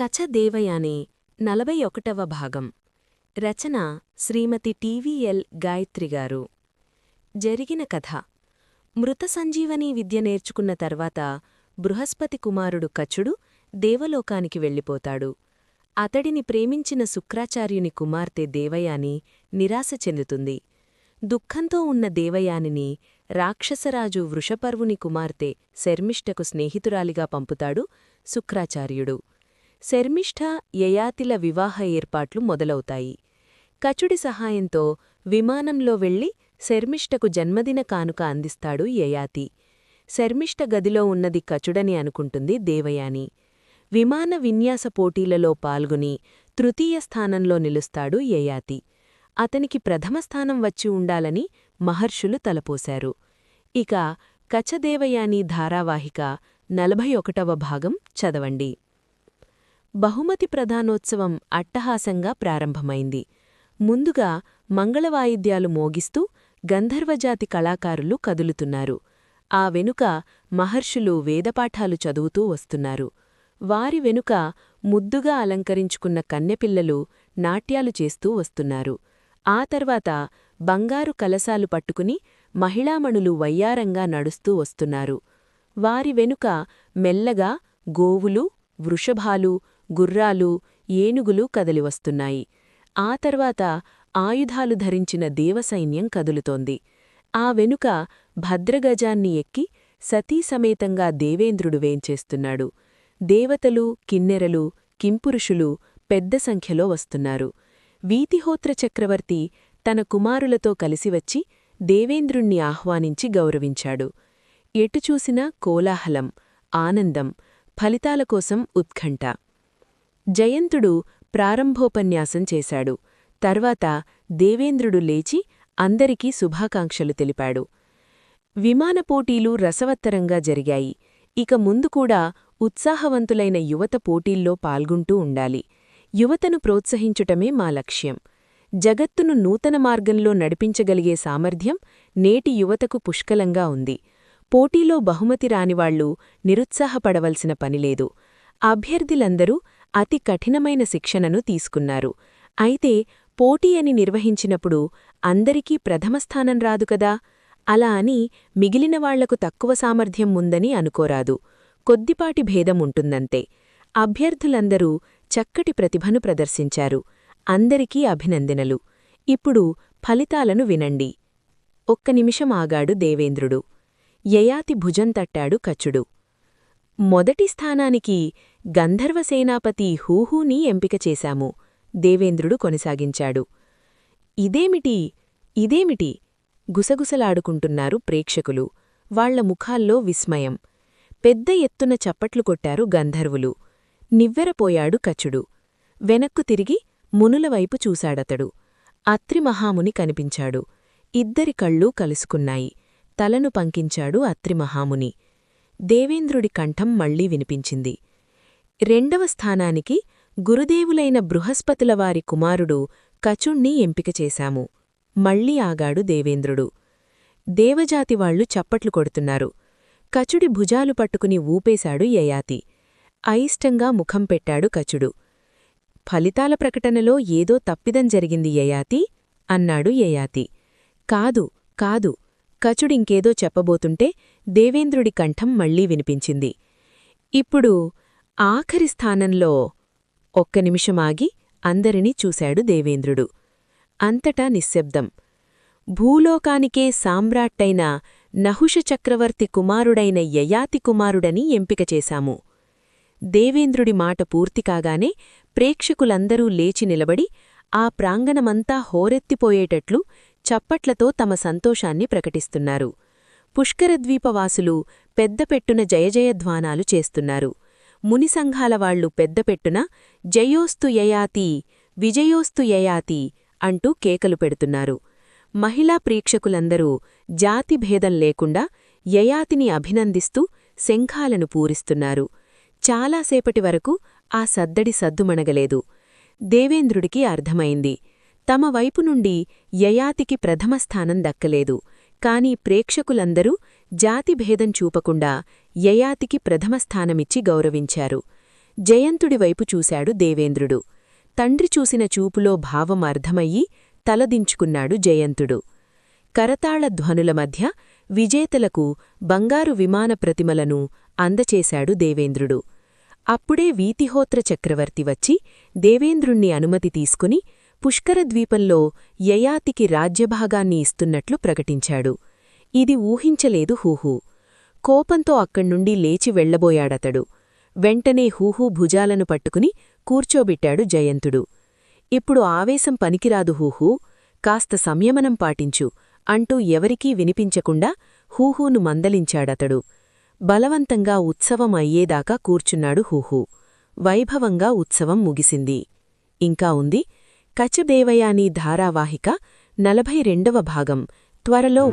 కచ దేవయానే 41వ భాగం. రచన శ్రీమతి టీవీఎల్ గాయత్రిగారు. జరిగిన కథ. మృత సంజీవనీ విద్య నేర్చుకున్న తర్వాత బృహస్పతి కుమారుడు కచుడు దేవలోకానికి వెళ్ళిపోతాడు. అతడిని ప్రేమించిన శుక్రాచార్యుని కుమార్తె దేవయాని నిరాశ చెందుతుంది. దుఃఖంతో ఉన్న దేవయానిని రాక్షసరాజు వృషపర్వుని కుమార్తె శర్మిష్ఠకు స్నేహితురాలిగా పంపుతాడు శుక్రాచార్యుడు. శర్మిష్ఠ యయాతిల వివాహ ఏర్పాట్లు మొదలవుతాయి. కచుడి సహాయంతో విమానంలో వెళ్లి శర్మిష్ఠకు జన్మదిన కానుక అందిస్తాడు యయాతి. శర్మిష్ఠ గదిలో ఉన్నది కచుడని అనుకుంటుంది దేవయాని. విమాన విన్యాస పోటీలలో పాల్గొని తృతీయ స్థానంలో నిలుస్తాడు యయాతి. అతనికి ప్రథమ స్థానం వచ్చి ఉండాలని మహర్షులు తలపోశారు. ఇక కచదేవయాని ధారావాహిక 41వ భాగం చదవండి. బహుమతి ప్రదానోత్సవం అట్టహాసంగా ప్రారంభమైంది. ముందుగా మంగళవాయిద్యాలు మోగిస్తూ గంధర్వజాతి కళాకారులు కదులుతున్నారు. ఆ వెనుక మహర్షులు వేదపాఠాలు చదువుతూ వస్తున్నారు. వారి వెనుక ముద్దుగా అలంకరించుకున్న కన్నెపిల్లలు నాట్యాలు చేస్తూ వస్తున్నారు. ఆ తర్వాత బంగారు కలశాలు పట్టుకుని మహిళామణులు వయ్యారంగా నడుస్తూ వస్తున్నారు. వారి వెనుక మెల్లగా గోవులు, వృషభాలు, గుర్రాలు, ఏనుగులు కదలివస్తున్నాయి. ఆ తర్వాత ఆయుధాలు ధరించిన దేవసైన్యం కదులుతోంది. ఆ వెనుక భద్రగజాన్ని ఎక్కి సతీసమేతంగా దేవేంద్రుడు వేంచేస్తున్నాడు. దేవతలు, కిన్నెరలు, కింపురుషులు పెద్ద సంఖ్యలో వస్తున్నారు. వీతిహోత్ర చక్రవర్తి తన కుమారులతో కలిసివచ్చి దేవేంద్రుణ్ణి ఆహ్వానించి గౌరవించాడు. ఎటుచూసినా కోలాహలం, ఆనందం, ఫలితాల కోసం ఉత్కంఠ. జయంతుడు ప్రారంభోపన్యాసం చేశాడు. తర్వాత దేవేంద్రుడు లేచి అందరికీ శుభాకాంక్షలు తెలిపాడు. విమానపోటీలు రసవత్తరంగా జరిగాయి. ఇక ముందుకూడా ఉత్సాహవంతులైన యువత పోటీల్లో పాల్గొంటూ ఉండాలి. యువతను ప్రోత్సహించుటమే మా లక్ష్యం. జగత్తును నూతన మార్గంలో నడిపించగలిగే సామర్థ్యం నేటి యువతకు పుష్కలంగా ఉంది. పోటీలో బహుమతి రానివాళ్లు నిరుత్సాహపడవలసిన పనిలేదు. అభ్యర్థులందరూ అతి కఠినమైన శిక్షణను తీసుకున్నారు. అయితే పోటీ అని నిర్వహించినప్పుడు అందరికీ ప్రథమస్థానం రాదు కదా. అలా అని మిగిలినవాళ్లకు తక్కువ సామర్థ్యం ఉందని అనుకోరాదు. కొద్దిపాటి భేదముంటుందంతే. అభ్యర్థులందరూ చక్కటి ప్రతిభను ప్రదర్శించారు. అందరికీ అభినందనలు. ఇప్పుడు ఫలితాలను వినండి. ఒక్క నిమిషం ఆగాడు దేవేంద్రుడు. యయాతి భుజం తట్టాడు కచుడు. మొదటి స్థానానికి గంధర్వసేనాపతి హూహూని ఎంపిక చేశాము. దేవేంద్రుడు కొనసాగించాడు. ఇదేమిటి గుసగుసలాడుకుంటున్నారు ప్రేక్షకులు. వాళ్ల ముఖాల్లో విస్మయం. పెద్ద ఎత్తున చప్పట్లు కొట్టారు గంధర్వులు. నివ్వెరపోయాడు కచుడు. వెనక్కు తిరిగి మునులవైపు చూశాడతడు. అత్రిమహాముని కనిపించాడు. ఇద్దరి కళ్ళూ కలుసుకున్నాయి. తలను పంకించాడు అత్రిమహాముని. దేవేంద్రుడి కంఠం మళ్లీ వినిపించింది. రెండవ స్థానానికి గురుదేవులైన బృహస్పతులవారి కుమారుడు కచుణ్ణి ఎంపిక చేశాము. మళ్లీ ఆగాడు దేవేంద్రుడు. దేవజాతివాళ్లు చప్పట్లు కొడుతున్నారు. కచుడి భుజాలు పట్టుకుని ఊపేశాడు యయాతి. అయిష్టంగా ముఖం పెట్టాడు కచుడు. ఫలితాల ప్రకటనలో ఏదో తప్పిదం జరిగింది యయాతి అన్నాడు యయాతి. కాదు కచుడింకేదో చెప్పబోతుంటే దేవేంద్రుడి కంఠం మళ్లీ వినిపించింది. ఇప్పుడు ఆఖరి స్థానంలో. ఒక్క నిమిషమాగి అందరినీ చూశాడు దేవేంద్రుడు. అంతటా నిశ్శబ్దం. భూలోకానికే సామ్రాట్టైన నహుష చక్రవర్తి కుమారుడైన యయాతి కుమారుడని ఎంపిక చేశాము. దేవేంద్రుడి మాట పూర్తికాగానే ప్రేక్షకులందరూ లేచి నిలబడి ఆ ప్రాంగణమంతా హోరెత్తిపోయేటట్లు చప్పట్లతో తమ సంతోషాన్ని ప్రకటిస్తున్నారు. పుష్కరద్వీపవాసులు పెద్దపెట్టున జయజయధ్వానాలు చేస్తున్నారు. మునిసంఘాలవాళ్లు పెద్దపెట్టున జయోస్తు యయాతి, విజయోస్తు యయాతి అంటూ కేకలు పెడుతున్నారు. మహిళా ప్రేక్షకులందరూ జాతిభేదం లేకుండా యయాతిని అభినందిస్తూ శంఖాలను పూరిస్తున్నారు. చాలాసేపటి వరకు ఆ సద్దడి సద్దుమణగలేదు. దేవేంద్రుడికి అర్థమైంది. తమ వైపు నుండి యయాతికి ప్రథమస్థానం దక్కలేదు. కాని ప్రేక్షకులందరూ జాతిభేదం చూపకుండా యయాతికి ప్రథమస్థానమిచ్చి గౌరవించారు. జయంతుడివైపు చూశాడు దేవేంద్రుడు. తండ్రి చూసిన చూపులో భావం అర్థమయ్యి తలదించుకున్నాడు జయంతుడు. కరతాళ ధ్వనుల మధ్య విజేతలకు బంగారు విమాన ప్రతిమలను అందచేశాడు దేవేంద్రుడు. అప్పుడే వీతిహోత్ర చక్రవర్తి వచ్చి దేవేంద్రుణ్ణి అనుమతి తీసుకుని పుష్కరద్వీపంలో యయాతికి రాజ్యభాగాన్ని ఇస్తున్నట్లు ప్రకటించాడు. ఇది ఊహించలేదు హూహూ. కోపంతో అక్కణ్నుండి లేచి వెళ్లబోయాడతడు. వెంటనే హూహూ భుజాలను పట్టుకుని కూర్చోబెట్టాడు జయంతుడు. ఇప్పుడు ఆవేశం పనికిరాదు హూహూ, కాస్త సంయమనం పాటించు అంటూ ఎవరికీ వినిపించకుండా హూహూను మందలించాడతడు. బలవంతంగా ఉత్సవం అయ్యేదాకా కూర్చున్నాడు హూహూ. వైభవంగా ఉత్సవం ముగిసింది. ఇంకా ఉంది కచదేవయాని ధారావాహిక 42వ భాగం త్వరలో.